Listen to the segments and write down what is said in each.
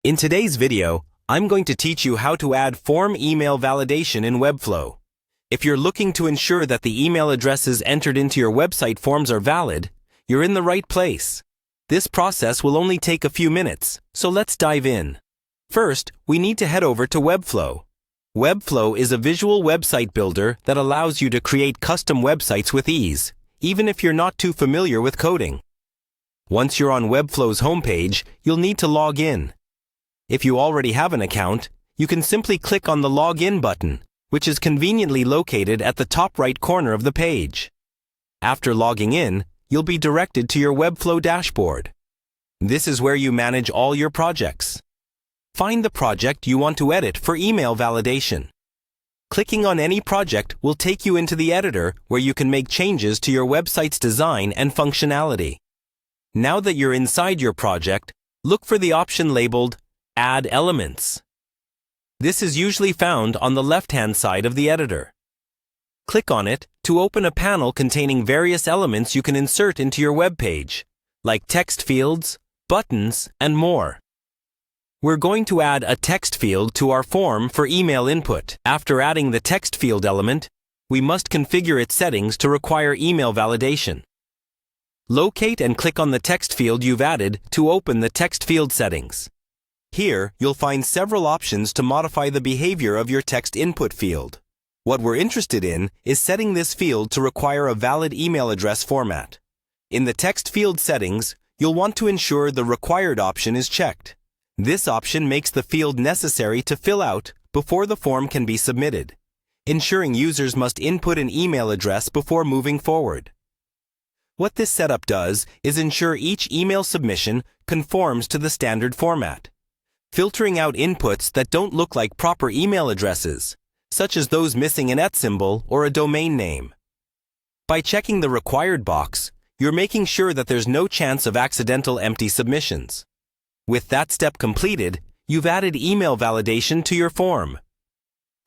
In today's video, I'm going to teach you how to add form email validation in Webflow. If you're looking to ensure that the email addresses entered into your website forms are valid, you're in the right place. This process will only take a few minutes, so let's dive in. First, we need to head over to Webflow. Webflow is a visual website builder that allows you to create custom websites with ease, even if you're not too familiar with coding. Once you're on Webflow's homepage, you'll need to log in. If you already have an account, you can simply click on the Login button, which is conveniently located at the top right corner of the page. After logging in, you'll be directed to your Webflow dashboard. This is where you manage all your projects. Find the project you want to edit for email validation. Clicking on any project will take you into the editor where you can make changes to your website's design and functionality. Now that you're inside your project, look for the option labeled Add Elements. This is usually found on the left-hand side of the editor. Click on it to open a panel containing various elements you can insert into your web page, like text fields, buttons, and more. We're going to add a text field to our form for email input. After adding the text field element, we must configure its settings to require email validation. Locate and click on the text field you've added to open the text field settings. Here, you'll find several options to modify the behavior of your text input field. What we're interested in is setting this field to require a valid email address format. In the text field settings, you'll want to ensure the required option is checked. This option makes the field necessary to fill out before the form can be submitted, ensuring users must input an email address before moving forward. What this setup does is ensure each email submission conforms to the standard format, filtering out inputs that don't look like proper email addresses, such as those missing an @ symbol or a domain name. By checking the required box, you're making sure that there's no chance of accidental empty submissions. With that step completed, you've added email validation to your form.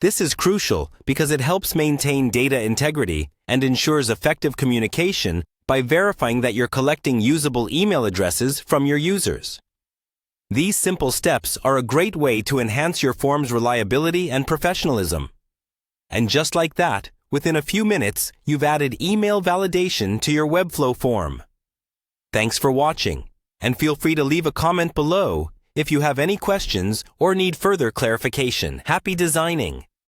This is crucial because it helps maintain data integrity and ensures effective communication by verifying that you're collecting usable email addresses from your users. These simple steps are a great way to enhance your form's reliability and professionalism. And just like that, within a few minutes, you've added email validation to your Webflow form. Thanks for watching, and feel free to leave a comment below if you have any questions or need further clarification. Happy designing!